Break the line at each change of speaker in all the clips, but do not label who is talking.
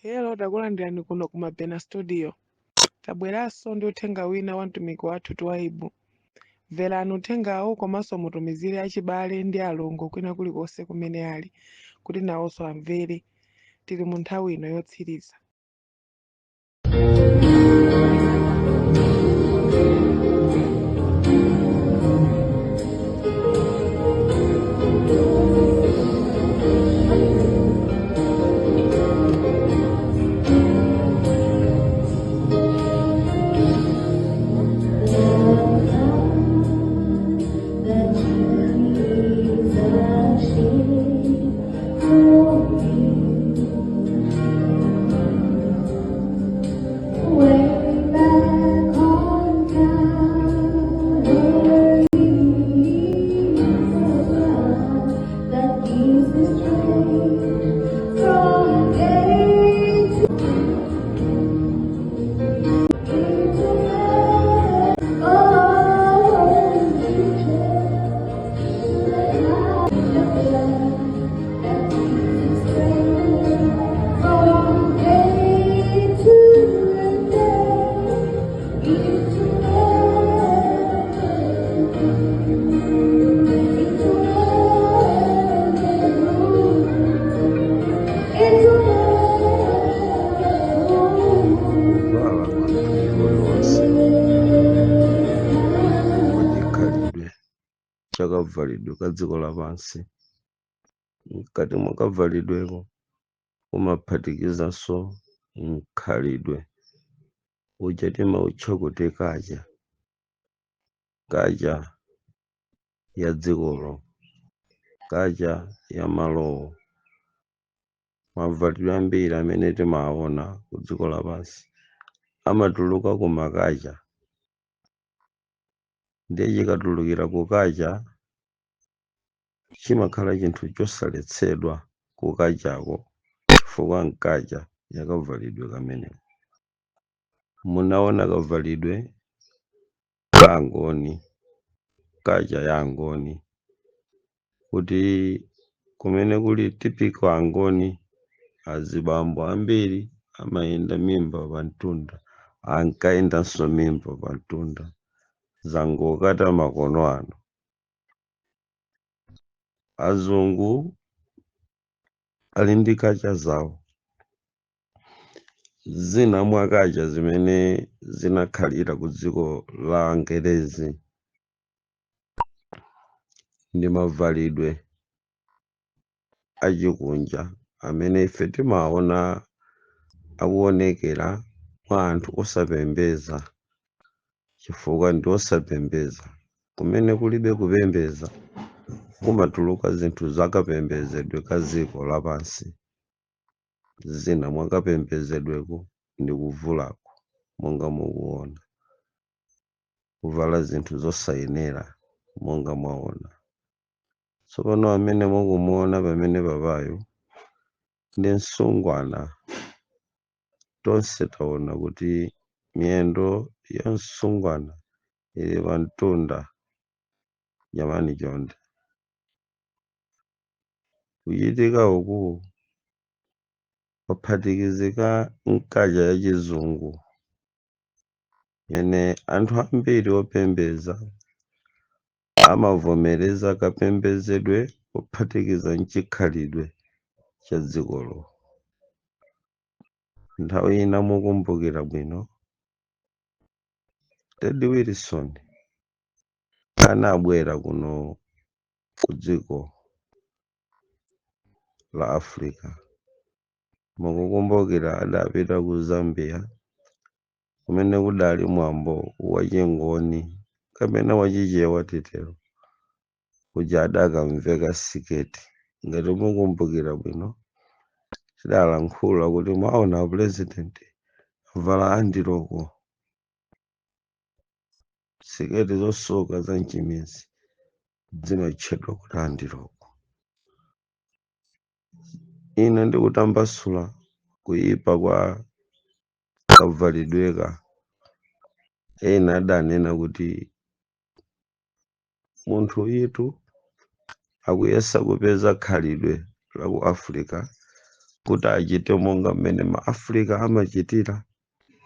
Hello, takulandirani kuno ku Mapena Studio. Tabweranso ndi uthenga wina wa mtumiki wathu Twaibu. Mverani uthengawo komanso mutumizire achibale ndi alongo kwina kulikonse kumene ali, kuti nawonso amvere. Tili mu nthawi ino yotsiriza.
Chakavalidwe ka dziko lapansi. Mkati mwa kavalidweko kumaphatikizanso mkhalidwe uchatima utchokote kacha ya dzikolo, kacha ya malowo. Mavalidwe ambiri amene timaona ku dziko lapansi amatuluka ku makacha, ndiye chikatulukira ku kacha chimakhala chinthu chosaletsedwa kukachako chifukwa nkacha yakavalidwe kamene. Munaona kavalidwe ka Angoni, kacha ya Angoni, kuti kumene kuli tipiko Angoni azibambo ambiri amayenda mimba pamtunda, ankayendanso mimba pamtunda, zangokata makono ano. Azungu ali ndi kacha zawo, zina mwa kacha zimene zinakhalira ku dziko la Angerezi ndi mavalidwe achikunja amene ife timaona akuonekera mwa anthu osapembeza, chifukwa ndi osapembeza. Kumene kulibe kupembeza kumatuluka zinthu zakapembezedwe ka dziko lapansi. Zina mwa kapembezedweko ndi kuvulako, monga mukuona, kuvala zinthu zosayenera monga mwaona. Tsopano amene mukumuona pamene papayo ndi msungwana. Tonse taona kuti miyendo ya msungwana ili pamtunda nyamani chonde. Kuchitika uku kwaphatikizika nkacha ya chizungu yene anthu ambiri opembeza amavomereza kapembezedwe kuphatikiza nchikhalidwe cha dzikolo. Nthawi ina mukumbukira bwino, Ted Wilson anabwera kuno ku dziko la Africa. Mukukumbukira adapita ku Zambia kumene kudali mwambo wachingoni kapena wachichewa titero, kuja adakamveka siketi. Ngati mukumbukira bwino, chidalankhula kuti mwaona president vala andiroko, siketi zosoka za mchimisi zimatchedwa kuti andiroko. Ine ndikutambasula kuyipa kwa kavalidweka. Ena adanena kuti munthu yitu akuyesa kupeza khalidwe la ku Africa kuti achite monga mmene maAfrica amachitira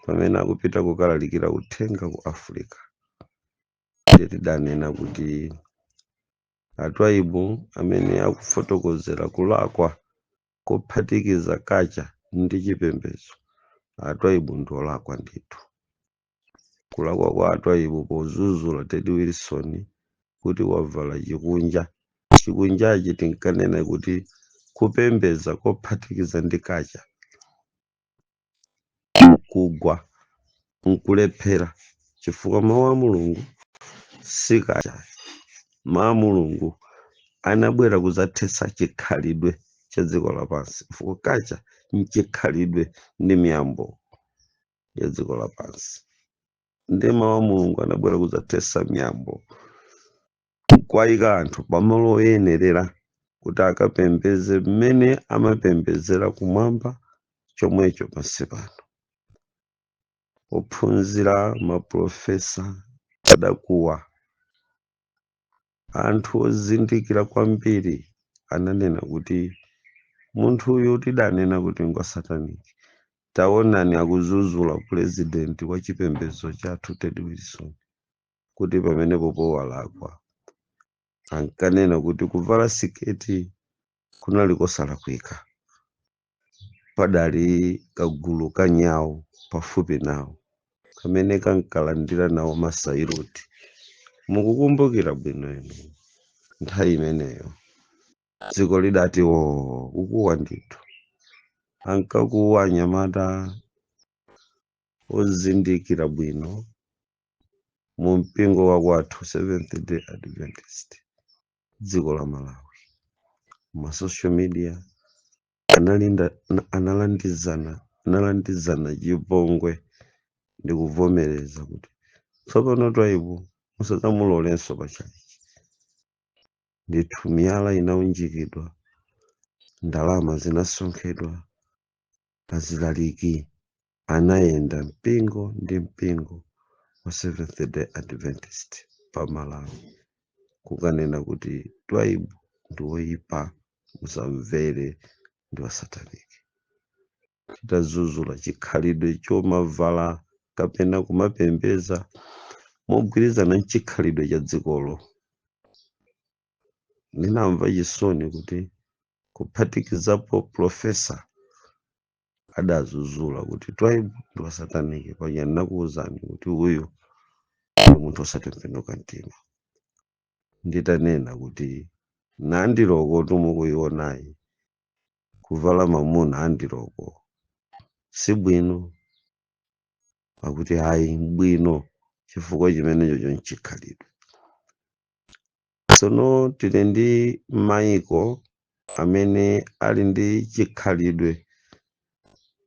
pamene akupita kukalalikira uthenga ku Africa. Tidanena kuti atwaibu amene akufotokozera kulakwa kophatikiza kacha ndi chipembedzo, atwaibu ndi olakwa ndithu. Kulakwa kwa atwaibu pozuzula Teddy Wilson kuti wavala chikunjachi tinkanena kuti kupembeza kophatikiza ndi kacha kugwa nkulephera, chifukwa mawu a Mulungu si kacha. Mawu a Mulungu anabwera kuzathetsa chikhalidwe cha dziko lapansi, chifukwa kacha nchikhalidwe ndi miyambo ya dziko lapansi. Ndi mawu a Mulungu anabwera kuzathetsa miyambo, kwayika anthu pamalo oyenerera kuti akapembeze mmene amapembezera kumwamba chomwecho pansi pano. Ophunzira, maprofesa adakuwa, anthu ozindikira kwambiri ananena kuti munthu uyu tidanena kuti ngwa sataniki. Taonani akuzuzula president wa chipembedzo chathu Teddy Wilson kuti pamene popo walakwa. Ankanena kuti kuvala siketi kunali kosalakwika, padali kagulu kanyawo pafupi nawo kamene kankalandira nawo masairuti. Mukukumbukira bwino ino nthawi imeneyo dziko lidati ukuwa ndithu. Ankakuwa anyamata ozindikira bwino mu mpingo wa kwathu Seventh Day Adventist dziko la Malawi. Ma social media analandizana chipongwe ndi kuvomereza kuti tsopano twaibu musadamulolenso pachalichi. Ndithu miyala inaunjikidwa, ndalama zinasonkhedwa, azilaliki anayenda mpingo ndi mpingo wa Seventh Day Adventist pa Malawi kukanena kuti twaibu ndi woyipa, musamvere, ndi wasataniki. Tidazuzula chikhalidwe chomavala kapena kumapembeza mogwirizana nchikhalidwe cha dzikolo. Ndinamva chisoni kuti kuphatikizapo profesa adazuzula kuti twaibu ndi wasataniki, panya ndinakuwuzani kuti uyu ndi munthu osatembenuka mtima. Nditanena kuti nandiloko tumukuionayi kuvala mamuna andiloko si bwino, pakuti hayi bwino chifukwa chimenecho nchikhalidwe. Tsono tili ndi maiko amene ali ndi chikhalidwe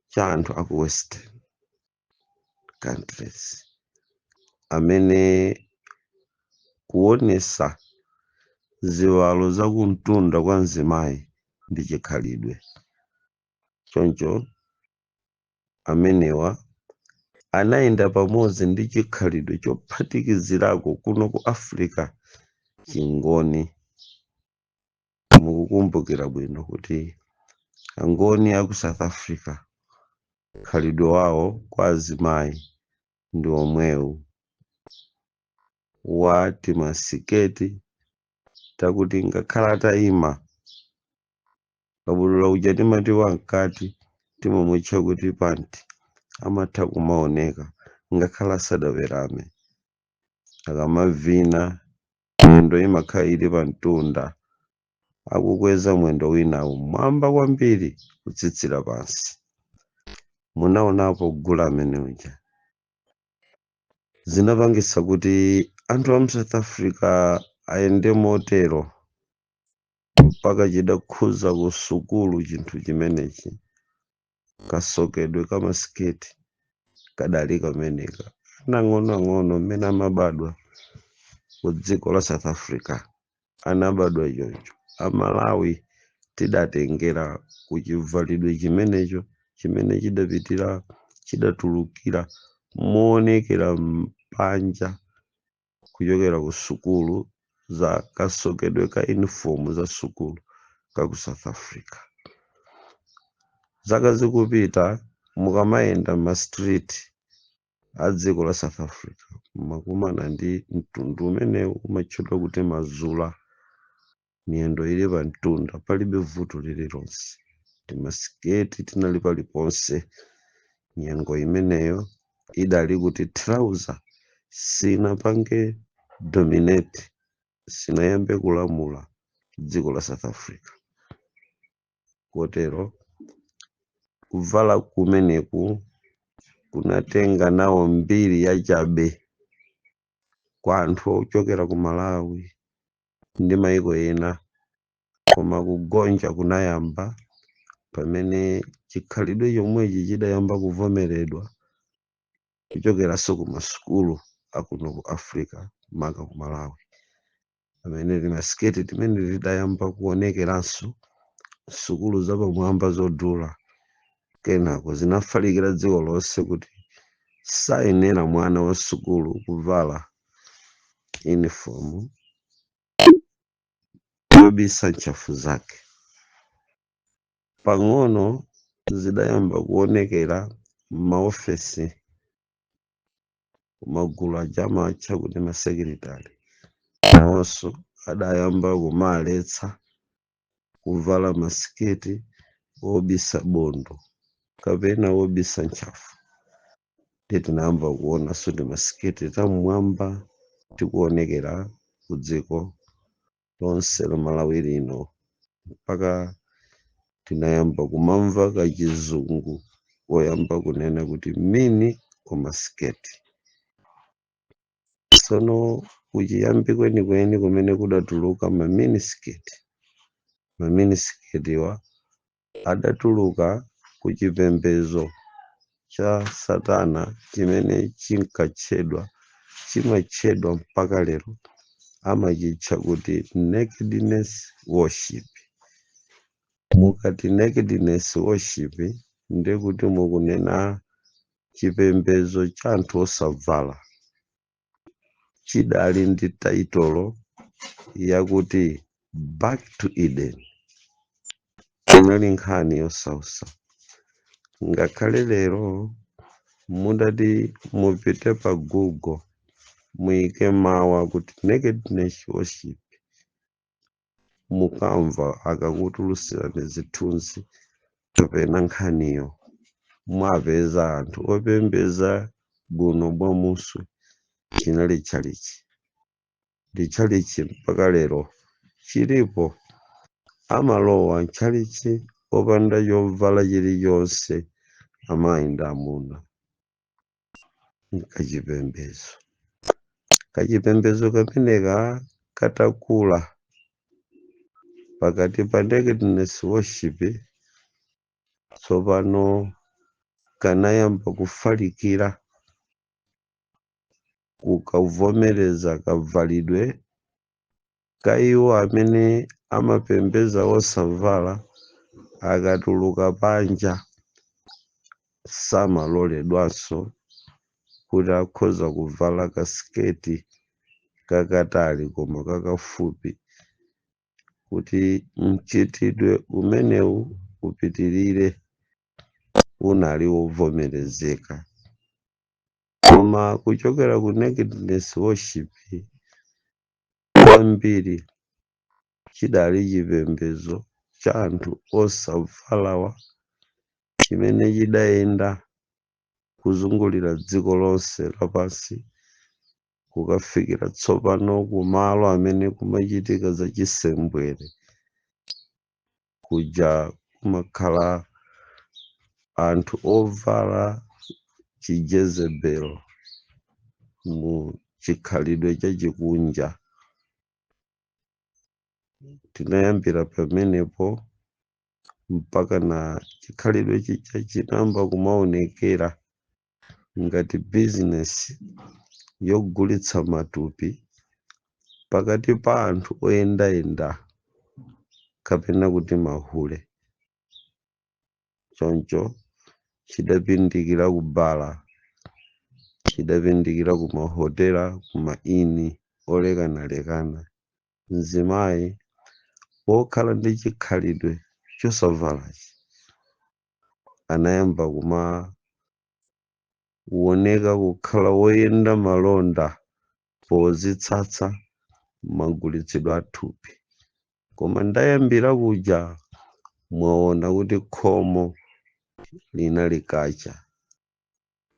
cha anthu aku West countries amene kuonesa ziwalo za kumtunda kwa mzimayi ndi chikhalidwe. Choncho amenewa anayenda pamodzi ndi chikhalidwe chophatikizirako kuno ku Africa chingoni. Mukukumbukira bwino kuti angoni aku South Africa khalidwe wawo kwa azimayi ndi omwewu, wati masiketi takuti ngakhala atayima kabulula uja timati wankati timamutcha kuti panti amatha kumaoneka ngakhala sadawerame. Akamavina mwendo imakhala ili pamtunda, akukweza mwendo winawo mwamba kwambiri kutsitsira pansi. Munaonapo gula amene uja. Zinapangisa kuti anthu a South Africa ayende motero mpaka chidakhuza kusukulu chinthu chimenechi. Kasokedwe kamasiketi kadali kameneka nang'ono mmene amabadwa ku dziko la South Africa anabadwa choncho. Amalawi tidatengera kuchivalidwe chimenecho chimene chidapitira chidatulukira moonekera mpanja kuchokera ku sukulu za kasokedwe ka uniform za sukulu ka ku South Africa. zaka zikupita mukamayenda ma street a dziko la South Africa mukumana ndi mtundu umene umatchedwa kuti mazula, miyendo ili pa mtunda, palibe vuto lililonse. Timasiketi tinali paliponse. Nyengo imeneyo idali kuti trouser sinapange dominate, sinayambe kulamula dziko la South Africa. Kotero kuvala kumeneku kunatenga nawo mbiri yachabe kwa anthu ochokera ku Malawi ndi maiko ena, koma kugonja kunayamba pamene chikhalidwe chomwechi chidayamba kuvomeredwa kuchokeranso ku masukulu akuno ku Africa maka ku Malawi, pamene timasiketi timene tidayamba kuonekeranso sukulu zapamwamba zodula. Kenako zinafalikira dziko lonse kuti sayenera mwana wa sukulu kuvala uniform yobisa ntchafu zake. Pang'ono zidayamba kuonekera m'maofesi, magulu aja amatcha kuti masekretary, nawonso adayamba kumaletsa kuvala masiketi wobisa bondo kapena wobisa ntchafu. Tinayamba kuona soti masiketi tamwamba tikuonekera ku dziko lonse la Malawi lino, mpaka tinayamba kumamva kachizungu koyamba kunena kuti mini koma sketi. Sono kuchiyambi kwenikweni kumene kudatuluka ma minisketi wa adatuluka ku chipembedzo cha Satana chimene chimatchedwa mpaka lero amachitcha kuti nakedness worship. Mukati nakedness worship ndekuti mukunena chipembedzo cha anthu osavala. Chidali ndi taitolo yakuti back to Eden, inali nkhani yosausa. Ngakhale lero mudati mupite pa Google muyike mawu kuti nakedness worship, mukamva akakutulutsirani zithunzi kapena nkhaniyo, mwapeza anthu opembeza buno bwa muswe chinali tchalichi. Ndi tchalichi mpaka lero chilipo, amalowa ntchalichi opanda chovala chilichonse, amayi ndi amuna. Kachipembedzo kameneka katakula pakati pa nakedness worship, tsopano kanayamba kufalikira kukavomereza kavalidwe ka iwo amene amapembeza osavala. Akatuluka panja samaloledwanso kuti akhoza kuvala kasiketi kakatali koma kakafupi, kuti mchitidwe umenewu upitirire unali wovomerezeka. Koma kuchokera ku nakedness worship kwambiri chidali chipembedzo cha anthu osavalawa chimene chidayenda kuzungulira dziko lonse lapansi, kukafikira tsopano kumalo amene kumachitika zachisembwere kuja kumakhala anthu ovala chijezebelo mu chikhalidwe chachikunja. Tinayambira pamenepo mpaka na chikhalidwe chicha chinamba kumaonekera ngati business yogulitsa matupi pakati pa anthu oyendayenda kapena kuti mahule. Choncho chidapindikira kubala, chidapindikira ku mahotela, ku maini olekanalekana. Mzimayi wokhala ndi chikhalidwe chosavalachi anayamba kuoneka kukhala woyenda malonda pozitsatsa magulitsidwe a thupi. Koma ndayambira kuja mwaona kuti khomo linali kacha,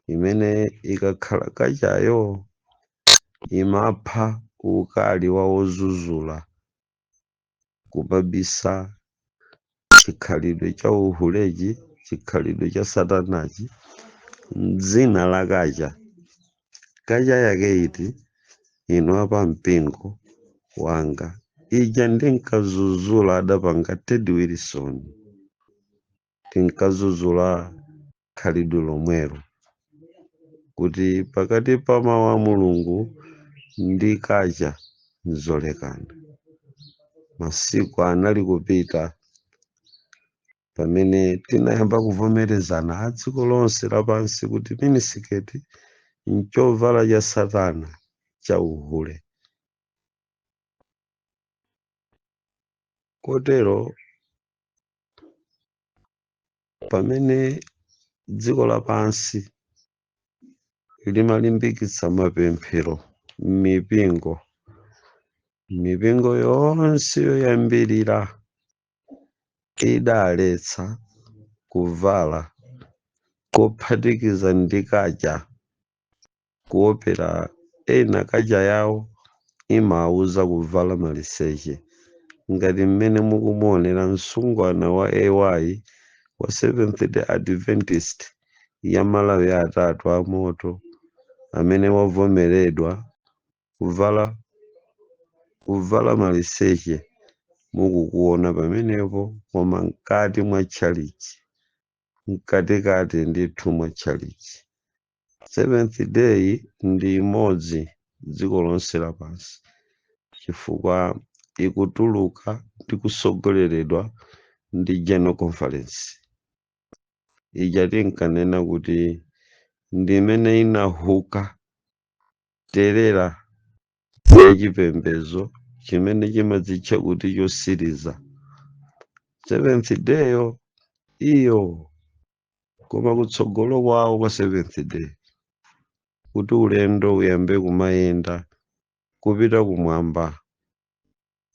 imene ikakhala kachayo imapha ukali wa wozuzula, kupabisa chikhalidwe cha uhulechi, chikhalidwe cha satanachi m'dzina la kacha. Kacha yake iti inu apa mpingo wanga ija ndinkazuzula adapanga Ted Wilson, tinkazuzula khalidwe lomwero kuti pakati pa mawu a Mulungu ndi kacha nzolekana. Masiku anali kupita pamene tinayamba kuvomerezana a dziko lonse lapansi kuti minisiketi nchovala cha satana cha uhule. Kotero pamene dziko lapansi limalimbikitsa mapemphero m'mipingo yonse yoyambirira idaletsa kuvala kophatikiza ndi kacha, kuopera ena kacha yawo imawuza kuvala maliseche, ngati mmene mukumuonera msungwana wa AY wa Seventh Day Adventist ya Malawi atatu a moto, amene wavomeredwa kuvala maliseche mukukuona pamenepo. Koma mkati mwa tchalichi, mkatikati ndithu mwa tchalichi, Seventh Day ndi imodzi dziko lonse lapansi, chifukwa ikutuluka ndi kusogoleredwa ndi General Conference. Ija tinkanena kuti ndi imene inahuka terera ya chipembedzo chimene chimadzitcha kuti chosiriza. Seventh Day iyo, koma kutsogolo kwawo kwa Seventh Day kuti ulendo uyambe kumayenda kupita kumwamba,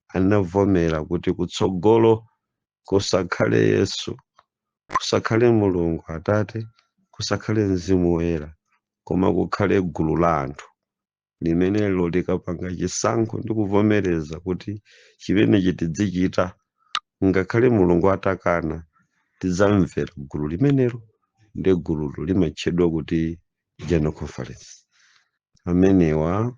anavomera kuti kutsogolo kusakhale Yesu, kusakhale Mulungu Atate, kusakhale Mzimu Woyera, koma kukhale gulu la anthu limenelo likapanga chisankho ndi kuvomereza kuti chimene chitidzichita ngakhale Mulungu atakana tidzamvera gulu limenelo, ndi gululo limatchedwa kuti General Conference. Amenewa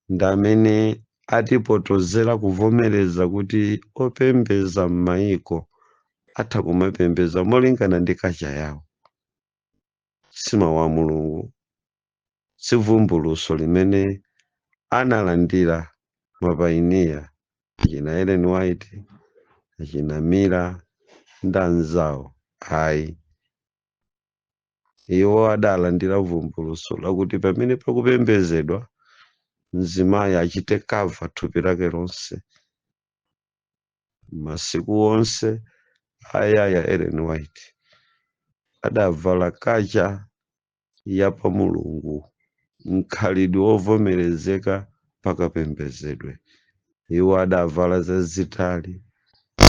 ndi amene atipotozera kuvomereza kuti opembeza m'mayiko atha kumapembeza molingana ndi kacha yawo, si mawu a Mulungu, si vumbuluso limene analandira mapayiniya achina Ellen White, achina Miller ndi anzawo. Ayi, iwo adalandira vumbuluso lakuti pamene pakupembezedwa mzimayi achite kava thupi lake lonse. Masiku onse ayaya Ellen White adavala kacha ya pa Mulungu, mkhalidwe wovomerezeka pakapembezedwe. Iwo adavala zazitali,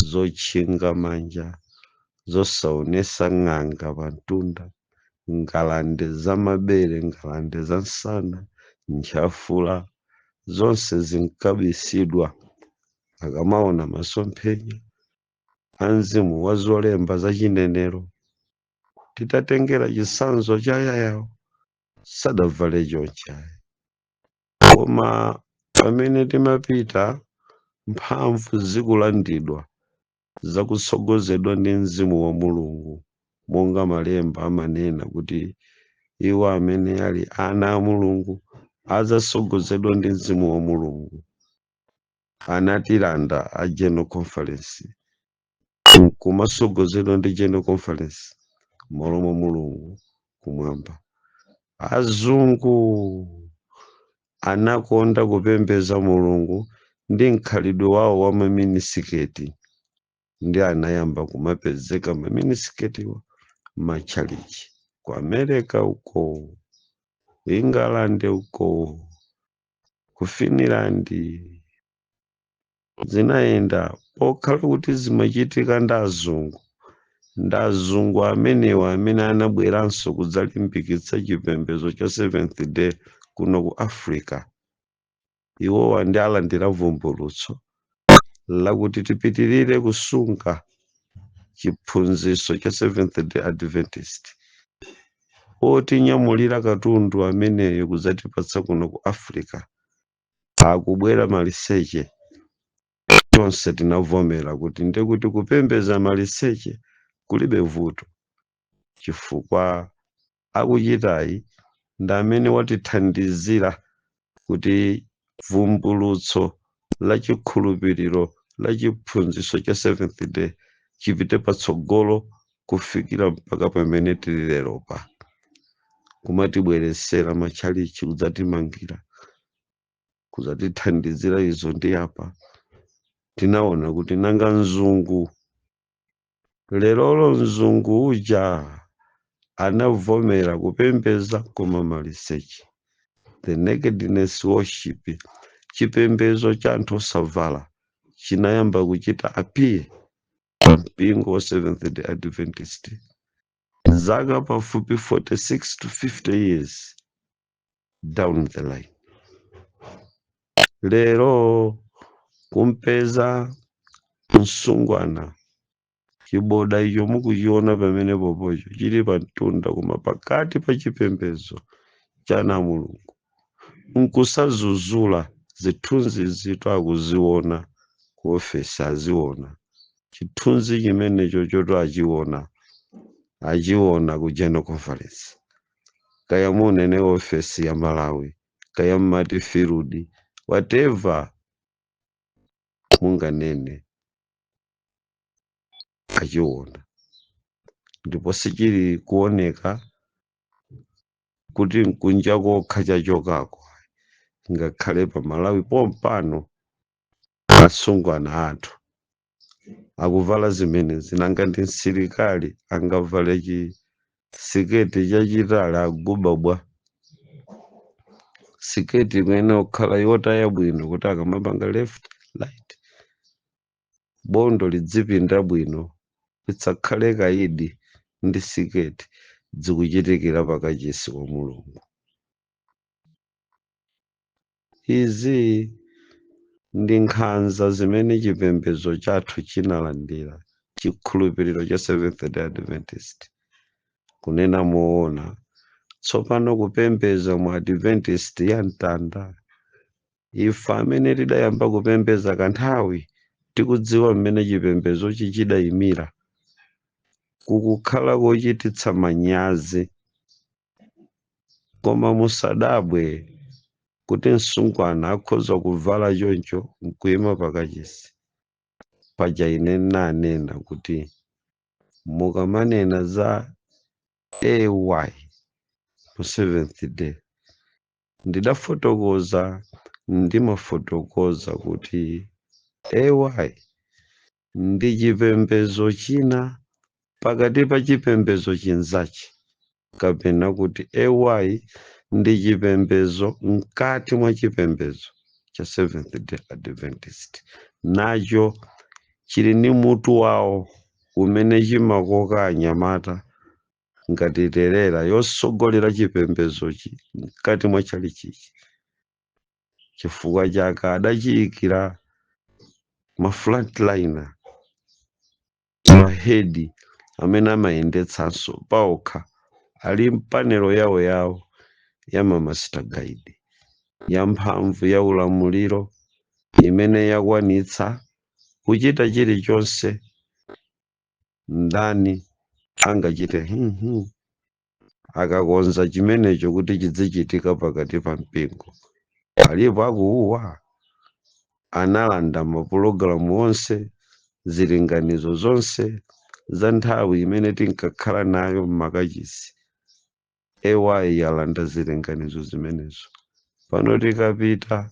zotchinga manja, zosaonesa ng'anga pantunda, ngalande za mabere, ngalande za nsana, nchafula, zonse zinkabisidwa. Akamaona masomphenya a mzimu wa zolemba za chinenero, titatengera chisanzo cha yayawo sadavale chonchayi. Koma pamene timapita mphamvu zikulandidwa zakusogozedwa ndi Mzimu wa Mulungu, monga malemba amanena kuti iwo amene ali ana a Mulungu adzasogozedwa ndi Mzimu wa Mulungu. Anatilanda a General Conference kumasogozedwa ndi General Conference m'malo mwa Mulungu kumwamba. Azungu anakonda kupembeza Mulungu ndi mkhalidwe wawo wa maminisiketi, ndi anayamba kumapezeka maminisiketiwa machalichi ku America uko, ku England uko, ku Finland, zinaenda okhala kuti zimachitika ndazungu amenewa amene anabweranso kudzalimbikitsa chipembedzo cha Seventh Day kuno ku Africa. Iwowa ndi alandira vumbulutso lakuti tipitirire kusunga chiphunzitso cha Seventh Day Adventist. Otinyamulira katundu ameneyo kudzatipatsa kuno ku Africa akubwera maliseche. Tonse tinavomera kuti ndekuti kupembedza maliseche kulibe vuto, chifukwa akuchitayi ndi amene watithandizira kuti vumbulutso la chikhulupiriro la chiphunzitso cha Seventh Day chipite patsogolo kufikira mpaka pamene tili lero pa. Kumatibweresera machalichi kudzatimangira, kudzatithandizira izo ndi apa. Tinaona kuti nanga mzungu lerolo mzungu uja anavomera kupembedza koma maliseche, the nakedness worship, chipembedzo cha anthu osavala chinayamba kuchita apiye mpingo wa Seventh Day Adventist zaka pafupi 46 to 50 years down the line. Lero kumpeza msungwana chiboda icho mukuchiona pamene popocho chili pamtunda koma pakati pa chipembedzo cha Namulungu. Nkusazuzula zithunzi zitu akuziona ku ofesi, aziona chithunzi chimenecho choto achiona ku General Conference, kaya munene ofesi ya Malawi, kaya mmati field, whatever munganene achiona. Ndipo sichili kuoneka kuti nkunja kokha chachokako, ngakhale pa Malawi pompano asungwana athu akuvala zimene zinanga ndi msilikali angavale chisiketi chachitali agubabwa, siketi imene okhala yotaya bwino kuti akamapanga left right bondo lidzipinda bwino, litsakhale kaidi ndi siketi zikuchitikira pakachisi wa Mulungu. Izi ndi nkhanza zimene chipembedzo chathu chinalandira, chikhulupiriro cha Seventh Day Adventist. Kunena moona, tsopano kupembedza mu Adventist ya mtanda, ife amene tidayamba kupembedza kanthawi tikudziwa mmene chipembedzo chichidayimira, kukukhala kochititsa manyazi. Koma musadabwe kuti msungwana akhoza kuvala choncho nkuyima pakachisi. Paja ine nanena kuti mukamanena za AY mu Seventh Day ndimafotokoza kuti AY ndi chipembedzo china pakati pa chipembedzo chinzachi, kapena kuti AY ndi chipembedzo mkati mwa chipembedzo cha Seventh Day Adventist. Nacho chili ni mutu wawo umene chimakoka anyamata ngati terera yosogolera chipembedzochi mkati mwa chalichichi. Chifukwa chake adachiyikira ma frontliner, mahedi amene amayendetsanso paokha, ali mpanelo yawo ya mamaster guide ya mphamvu ya ulamuliro imene yakwanitsa kuchita chilichonse ndani angachite akakonza chimenecho kuti chidzichitika pakati pa mpingo. Alipo akuuwa analanda mapulogalamu onse, zilinganizo zonse za nthawi imene tinkakhala nayo mmakachisi. AY yalanda zilinganizo zimenezo. Pano tikapita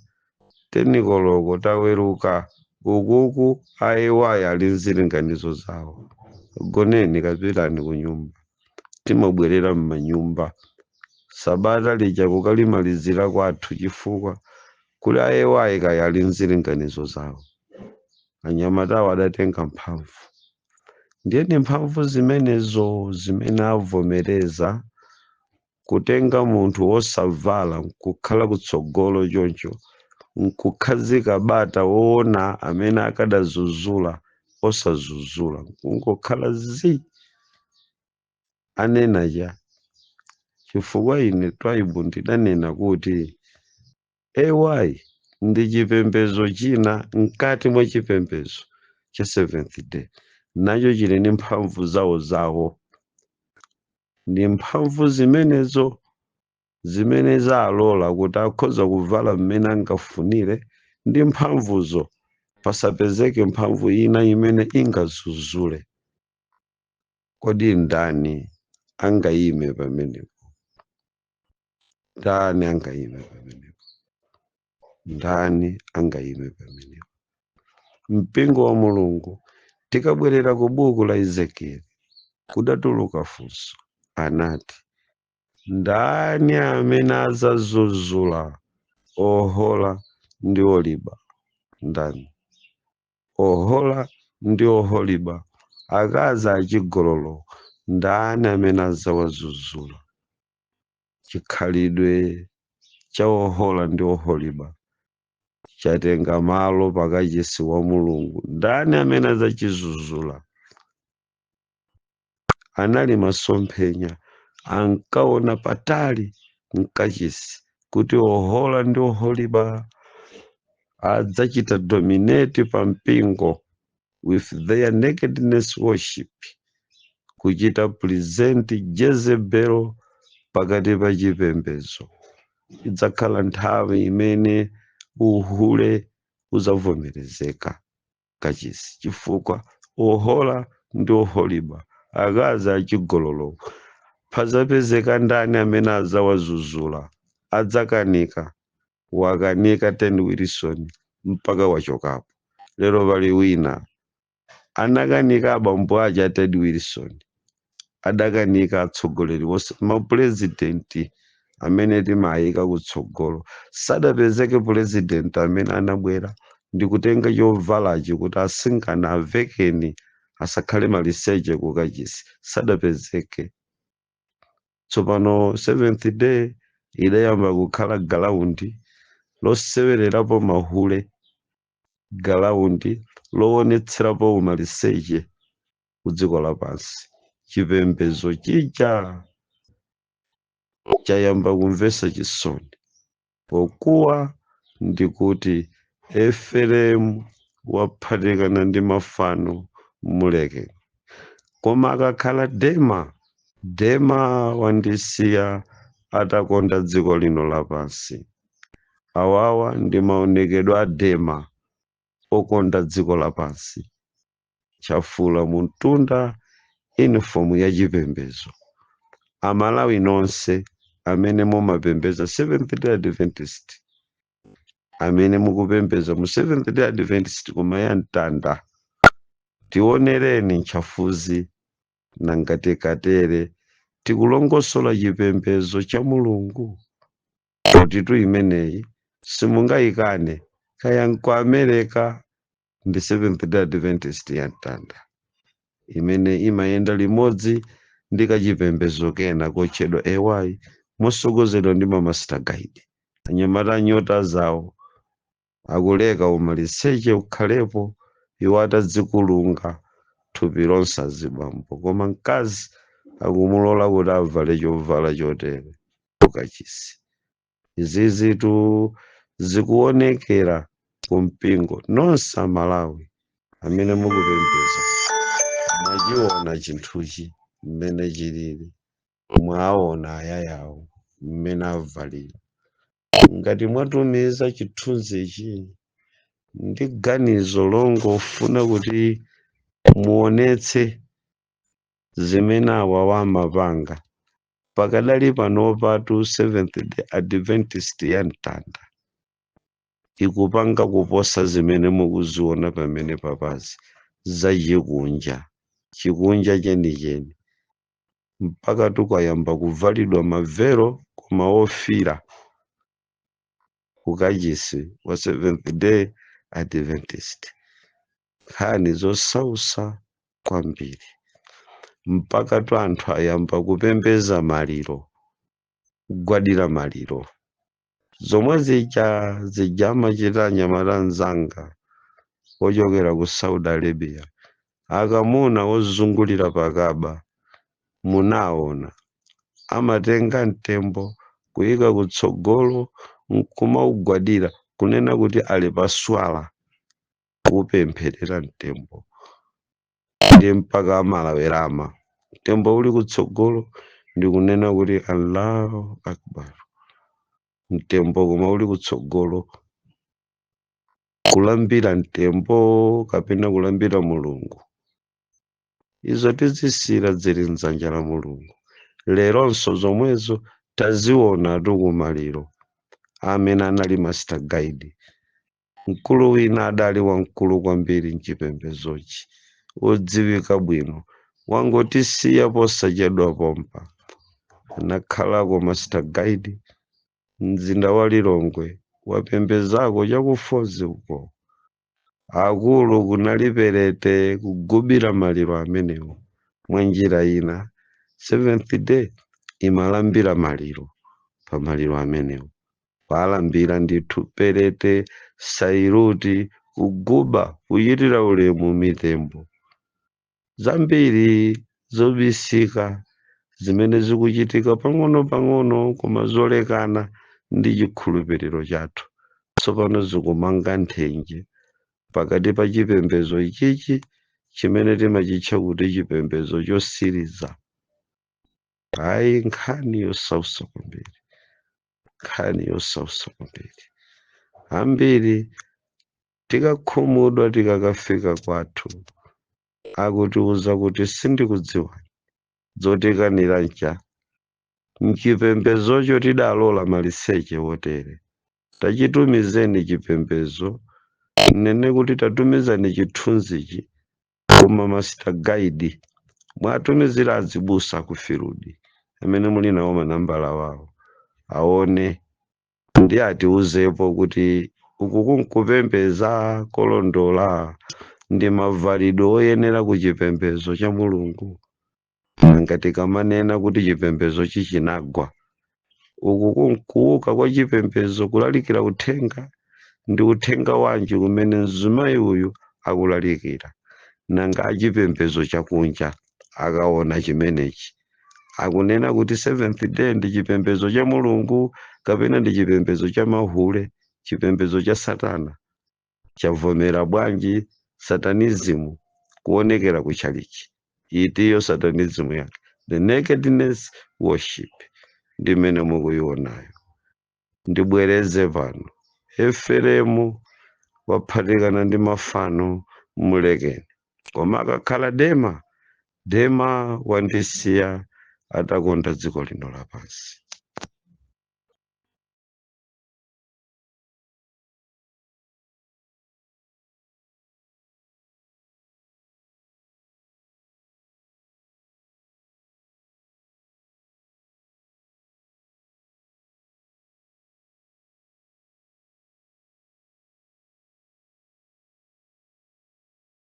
tenikoloko taweruka ukuku AY ali zilinganizo zawo. Goneni kapitani ku nyumba. timabwerera m'manyumba sabata lija kukalimalizira kwathu chifukwa kuli ayewayi kaya ali mzilinganizo zawo anyamatawo adatenga mphamvu ndiyeni mphamvu zimenezo zimene avomereza kutenga munthu wosavala nkukhala kutsogolo choncho nkukhazika bata woona amene akadazuzula osazuzula nkungokhala anena cha chifukwa ine Twaibu ndidanena kuti AY ndi chipembedzo china mkati mwa chipembedzo cha Seventh Day nacho chili ndi mphamvu zawo ndi mphamvu zimenezo zimene zalola kuti akhoza kuvala mmene angafunire ndi mphamvuzo pasapezeke mphamvu ina imene ingazuzule. Kodi ndani angayime pamenepo? Ndani angayime pamenepo? Ndani angayime pamenepo? Mpingo wa Mulungu tikabwerera ku buku la Ezekieli kudatuluka funso anati ndani amene azazuzula Ohola ndi Oholiba? Ndani? Ohola ndi Oholiba akazi achigololo ndani amene azawazuzula? Chikhalidwe cha Ohola ndi Oholiba chatenga malo pakachisi wa Mulungu ndani amene azachizuzula? Anali masomphenya ankaona patali mkachisi kuti Ohola ndi Oholiba adzachita dominate pa mpingo with their nakedness worship, kuchita present Jezebel pakati pa chipembedzo. Idzakhala nthawi imene uhule uzavomerezeka kachisi chifukwa Ohola ndi Oholiba akazi achigololo pazapezeka ndani amene azawazuzula? Adzakanika wakanika Ted Wilson mpaka wachokapo. Lero pali wina anakanika abambo aja a Ted Wilson adakanika atsogoleri wonse mapresidenti amene timayika kutsogolo sadapezeke president amene anabwera ndikutenga chovalachi kuti asingana avekeni asakhale maliseche kukachisi sadapezeke. Tsopano Seventh Day idayamba kukhala galaundi losewererapo mahule, galaundi loonetserapo umaliseche kudziko lapansi. Chipembedzo chija chayamba kumvesa chisoni pokuwa ndikuti Efereimu waphatikana ndi mafano muleke, koma akakhala Dema wandisiya atakonda dziko lino lapansi. Awawa ndi maonekedwe a Dema okonda dziko lapansi. Chafula mutunda uniform ya chipembedzo. Amalawi nonse amene mumapembeza Seventh Day Adventist, amene mukupembeza mu Seventh Day Adventist koma ya mtanda, tionereni nchafuzi na ngatekatere tikulongosola chipembedzo cha Mulungu. Kuti imeneyi simungayikane kaya nku America ndi Seventh Day Adventist ya mtanda imene imayenda limodzi ndi kachipembedzo kena kotchedwa AY mosogozedwa ndi Master Guide. Anyamata nyota zawo akuleka umaliseche ukhalepo iwo atadzikulunga thupi lonse azibambo, koma mkazi akumulola kuti avale chovala chotere kukachisi. Izizitu zikuonekera kumpingo nonse Amalawi amene mukupembeza mwachiona chinthuchi mmene chilili, mwaona ayayawo mmene avalira. Ngati mwatumiza chithunzi ichi ndi ganizo longofuna kuti muonetse zimene awa wamapanga, pakadali panopatu Seventh Day Adventist ya mtanda ikupanga kuposa zimene mukuziona pamene papazi za chikunja chenicheni. mpaka tukayamba kuvalidwa mavero koma ofira kukachisi wa Seventh Day Adventist. Nkhani zosausa kwambiri mpaka tu anthu ayamba kupembeza maliro, kugwadira maliro. Zomwe zija amachita anyamata anzanga ochokera ku Saudi Arabia, akamuna ozungulira pakaba munaona amatenga mtembo kuyika kutsogolo nkumaugwadira kunena kuti ali paswala kupempherera mtembo, ndi mpaka amalawerama. Mtembo uli kutsogolo ndi kunena kuti Allahu Akbar, mtembo koma uli kutsogolo kulambira mtembo kapena kulambira Mulungu. Izo tizisira zili mdzanja la Mulungu. Leronso zomwezo taziona tukumaliro amene anali master guide. Mkulu wina adali wamkulu kwambiri mchipembezochi, odziwika bwino, wangotisiya posachedwa pompa. Anakhalako master guide mzinda wa Lilongwe, wapembezako chakufozi uko. Akulu kunali perete kugubira maliro amenewo. Mwanjira ina Seventh Day imalambira maliro pa maliro amenewo. Palambira ndithu perete, sairuti, kuguba, kuyitira ulemu mitembo. Zambiri zobisika zimene zikuchitika pang'ono koma zolekana ndi chikhulupiriro chathu. Tsopano zikumanga nthenje pakati pa chipembezo ichichi chimene timachitcha kuti chipembezo chosiriza. Hayi, nkhani yosausa kwambiri, nkhani yosausa kwambiri. Ambiri tikakhumudwa tikakafika kwathu akutiuza kuti sindikudziwa zotikanira ncha. Mchipembezocho tidalola maliseche wotere. Tachitumizeni chipembezo, nene kuti tatumizani chithunzichi koma master guide mwatumizira azibusa ku Firudi amene muli nawo manambala wawo, aone ndi atiuzepo kuti uku kunkupembeza kolondola ndi mavalidwe oyenera ku chipembezo cha Mulungu. Ngati kamanena kuti chipembezo chichinagwa, uku kunkuuka kwa chipembezo kulalikira uthenga, ndi uthenga wanji kumene mzimayi uyu akulalikira. Nanga achipembezo chakunja akaona chimenechi akunena kuti Seventh Day ndi chipembezo cha Mulungu kapena ndi chipembezo cha mahule, chipembezo cha Satana. Chavomera bwanji satanism kuonekera kuchalichi? Itiyo satanism yake, the nakedness worship, ndimene mukuyionayo. Ndibwereze pano, Eferemu waphatikana ndi mafano mulekeni, koma akakhala Dema wandisiya atakonda dziko lino lapansi.